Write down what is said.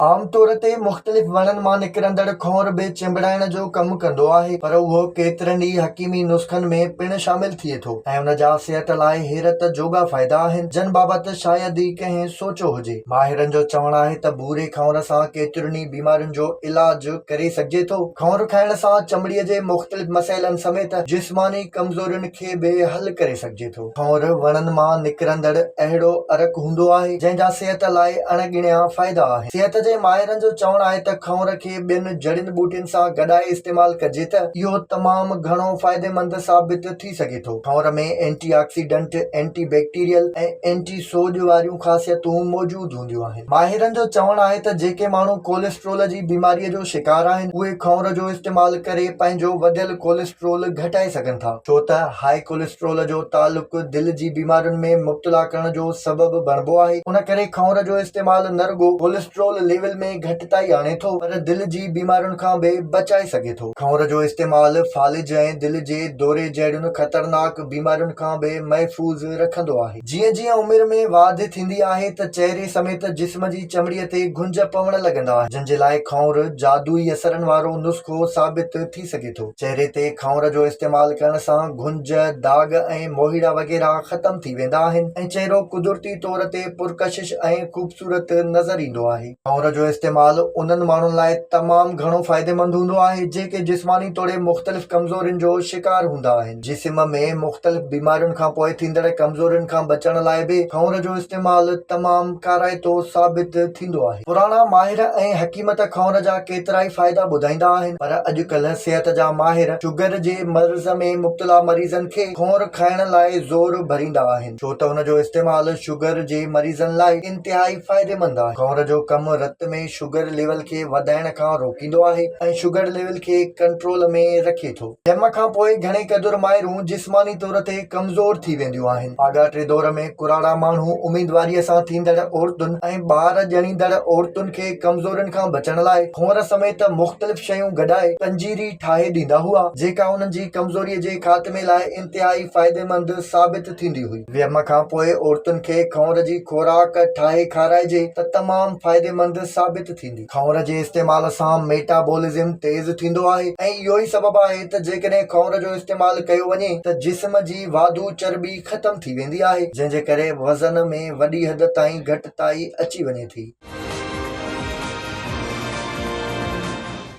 आमतौर ते मुख़्तलिफ़ वणनि मां निकिरंदड़ खौर बि चिंबड़ाइण जो कमु कंदो आहे, पर उहो केतिरनि ई हकीमी नुस्ख़नि में पिणु शामिल थिए थो ऐं उन जा सिहत लाइ हैरत जोॻा फ़ाइदा आहिनि, जिन बाबति शायदि ई कंहिं सोचियो हुजे। माहिरनि जो चवणु आहे त भूरे खौर सां केतिरियुनि ई बीमारियुनि जो इलाज करे सघिजे थो। खौर खाइण सां चमड़ीअ जे मुख़्तलिफ़ मसइलनि समेत जिस्मानी कमज़ोरियुनि खे बि हल करे सघिजे थो। खौर वणनि मां निकिरंदड़ अहिड़ो अरक हूंदो आहे जंहिं जा सिहत लाइ अणगिणिया फ़ाइदा आहिनि। सिहत जे माहिरनि जो चवणु आहे त खौर खे ॿियनि जड़ियुनि ॿूटियुनि सां गॾाए इस्तेमालु कजे त इहो तमामु घणो फ़ाइदेमंद साबित थी सघे थो। खौर में एंटीऑक्सीडेंट, एंटी बैक्टीरियल ऐं एंटी सोज वारियूं ख़ासियतूं मौजूदु हूंदियूं आहिनि। माहिरनि जो चवणु आहे त जेके माण्हू कोलेस्ट्रोल जी बीमारीअ जो शिकार आहिनि, उहे खौर जो इस्तेमालु करे पंहिंजो वधियल कोलेस्ट्रोल घटाए सघनि था, छो त हाई कोलेस्ट्रोल जो तालुक़ु दिलि जी बीमारियुनि में मुब्तला करण जो सबबु बणिबो आहे। उन करे खौर जो इस्तेमालु न रुॻो कोलेस्ट्रोल लेवल में घटिताई आणे थो, पर दिलि जी बीमारियुनि खां बि बचाए सघे थो। खौर जो इस्तेमालु फालिज ऐं दिलि जे दौरे जहिड़ियुनि ख़तरनाक बीमारियुनि खां बि महफ़ूज़ रखंदो आहे। जीअं जीअं उमिरि में वाधि थींदी आहे त चेहरे समेत जिस्म जी चमड़ीअ ते घुंज पवण लॻंदा आहिनि, जिन जे लाइ खौर जादुई असरनि वारो नुस्ख़ो साबित थी सघे थो। चेहरे ते खौर जो इस्तेमालु करण सां घुंज, दाग ऐं मोहीड़ा वग़ैरह ख़तम थी वेंदा आहिनि ऐं चेहरो कुदरती तौर ते पुरकशिश ऐं ख़ूबसूरत नज़र ईंदो आहे। खौर जो इस्तेमालु उन्हनि माण्हुनि लाइ तमामु घणो फ़ाइदेमंद हूंदो आहे जेके जिस्मानी तौर मुख़्तलिफ़ कमज़ोरियुनि जो शिकार हूंदा आहिनि। जिस्म में मुख़्तलिफ़ बीमारियुनि खां पोइ थींदड़ कमज़ोरियुनि खां बचण लाइ बि खौर जो इस्तेमालु तमामु काराइतो साबित थींदो आहे। पुराणा माहिर ऐं हकीम त खौर जा केतिरा ई फ़ाइदा ॿुधाईंदा आहिनि, पर अॼुकल्ह सिहत जा माहिर शुगर जे मर्ज़ में मुब्तला मरीज़नि खे खौर खाइण लाइ ज़ोर भरींदा आहिनि, छो त हुन जो इस्तेमालु शुगर जे मरीज़नि लाइ इंतिहाई फ़ाइदेमंद आहे। खौर जो कमु रत में शुगर लेवल खे वधाइण खां रोकींदो आहे ऐं शुगर लेवल खे कंट्रोल में रखे थो। ॼम खां पोइ घणे क़दुरु माहिरूं जिस्मानी तौर ते कमज़ोर थी वेंदियूं आहिनि। आगाटे दौर में कुराड़ा माण्हू उमीदवारीअ सां थींदड़ औरतुनि ऐं ॿार ॼणींदड़ औरतुनि खे कमज़ोरियुनि खां बचण लाइ खौर समेत मुख़्तलिफ़ शयूं गॾाए पंजीरी ठाहे ॾींदा हुआ, जेका उन्हनि जी कमज़ोरीअ जे ख़ात्मे लाइ इंतिहाई फ़ाइदेमंद साबित थींदी हुई। ॼम खां पोइ औरतुनि खे खौर जी खुराक ठाहे खाराइजे त तमामु फ़ाइदेमंद साबित थींदी। खौर जे इस्तेमाल सां मेटाबॉलिज़म तेज़ थींदो आहे ऐं इहो ई सबबु आहे त जेकॾहिं खौर जो इस्तेमालु कयो वञे त जिस्म जी वाधू चर्बी ख़तम थी वेंदी आहे, जंहिं जे करे वज़न में वॾी हद ताईं घटिताई अची वञे थी।